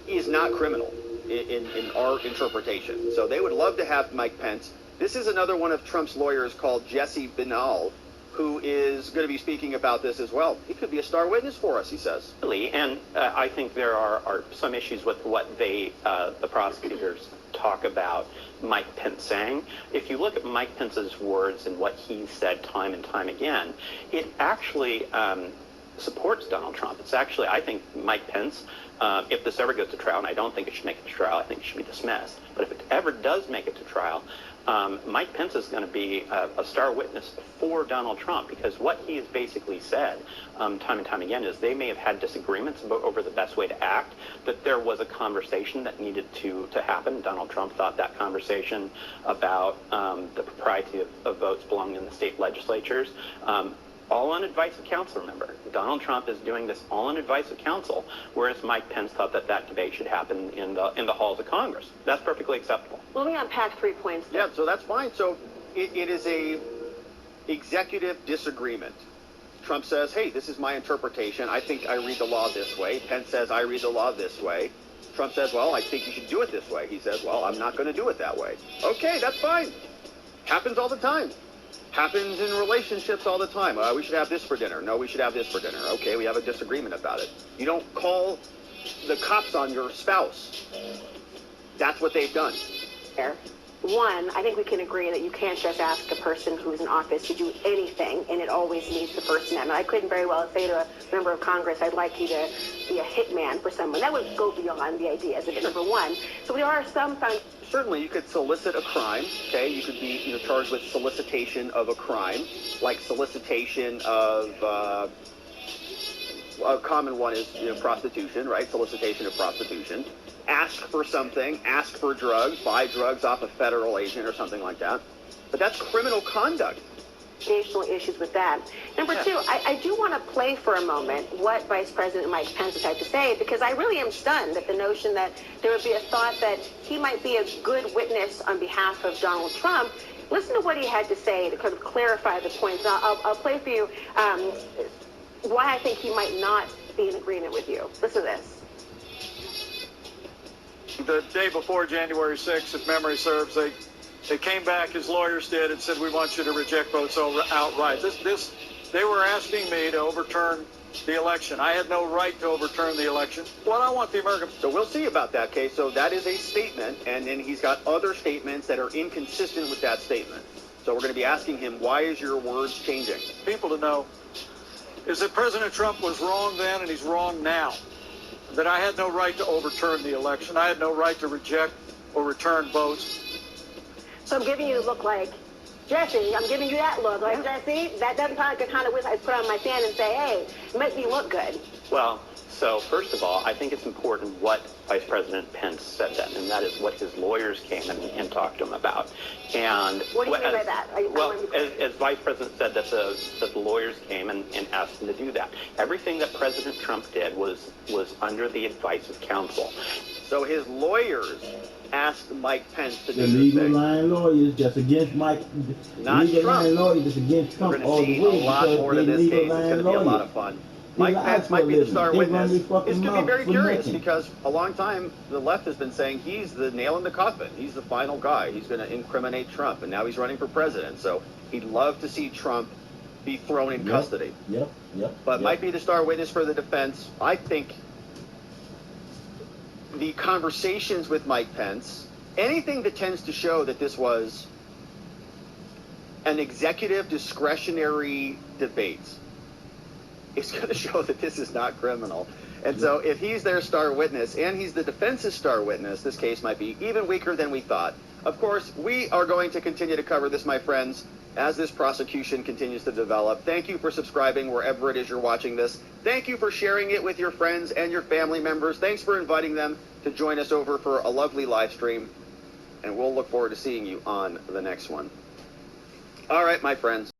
is not criminal in our interpretation. So they would love to have Mike Pence. This is another one of Trump's lawyers called Jesse Binnall, who is going to be speaking about this as well. He could be a star witness for us, he says. And I think there are some issues with what the prosecutors talk about Mike Pence saying. If you look at Mike Pence's words and what he said time and time again, it actually supports Donald Trump. It's actually, I think, Mike Pence, if this ever goes to trial, and I don't think it should make it to trial, I think it should be dismissed. But if it ever does make it to trial, Mike Pence is going to be a star witness for Donald Trump, because what he has basically said time and time again is they may have had disagreements over the best way to act, but there was a conversation that needed to happen. Donald Trump thought that conversation about the propriety of votes belonging in the state legislatures, all on advice of counsel, remember. Donald Trump is doing this all on advice of counsel, whereas Mike Pence thought that debate should happen in the halls of Congress. That's perfectly acceptable. Let me unpack 3 points. Yeah, so that's fine. So it is a executive disagreement. Trump says, hey, this is my interpretation. I think I read the law this way. Pence says, I read the law this way. Trump says, well, I think you should do it this way. He says, well, I'm not going to do it that way. Okay, that's fine. Happens all the time. Happens in relationships all the time. We should have this for dinner. No, we should have this for dinner. Okay, we have a disagreement about it. You don't call the cops on your spouse. That's what they've done. One, I think we can agree that you can't just ask a person who's in office to do anything, and it always needs the First Amendment. I couldn't very well say to a member of Congress, I'd like you to be a hitman for someone. That would go beyond the ideas of it, number one. So there are some Certainly, you could solicit a crime, okay? You could be charged with solicitation of a crime, like solicitation of, a common one is prostitution, right? Solicitation of prostitution. ask for something, ask for drugs, buy drugs off a federal agent or something like that. But that's criminal conduct. National issues with that. Number two, I do want to play for a moment what Vice President Mike Pence has had to say, because I really am stunned at the notion that there would be a thought that he might be a good witness on behalf of Donald Trump. Listen to what he had to say to kind of clarify the points. I'll play for you why I think he might not be in agreement with you. Listen to this. The day before January 6th, if memory serves, they came back, his lawyers did, and said, we want you to reject votes outright. They were asking me to overturn the election. I had no right to overturn the election. Well, I want the American... So we'll see about that case. So that is a statement, and then he's got other statements that are inconsistent with that statement. So we're going to be asking him, why is your words changing? People to know is that President Trump was wrong then and he's wrong now. That I had no right to overturn the election. I had no right to reject or return votes. So I'm giving you the look like, Jesse, I'm giving you that look. Like, Jesse, that doesn't sound like the kind of whiz I put on my fan and say, hey, make me look good. Well, so first of all, I think it's important what Vice President Pence said then, and that is what his lawyers came and talked to him about. And what do you mean by that? As Vice President said, that the lawyers came and asked him to do that. Everything that President Trump did was under the advice of counsel. So his lawyers asked Mike Pence to do the this legal thing. line lawyers that's against Mike. Not legal Trump. line lawyers that's against Trump We're going all to the see way a lot more to because this they case. legal It's line going to be a lot lawyers. of fun. They Mike lie Pence for might a be the living. star They witness. run their It's fucking going to be mouth very for curious nothing. because a long time the left has been saying he's the nail in the coffin. He's the final guy. He's going to incriminate Trump, and now he's running for president. So he'd love to see Trump be thrown in custody. But might be the star witness for the defense. I think the conversations with Mike Pence, anything that tends to show that this was an executive discretionary debate, is going to show that this is not criminal. And so if he's their star witness and he's the defense's star witness, this case might be even weaker than we thought. Of course, we are going to continue to cover this, my friends, as this prosecution continues to develop. Thank you for subscribing wherever it is you're watching this. Thank you for sharing it with your friends and your family members. Thanks for inviting them to join us over for a lovely live stream. And we'll look forward to seeing you on the next one. All right, my friends.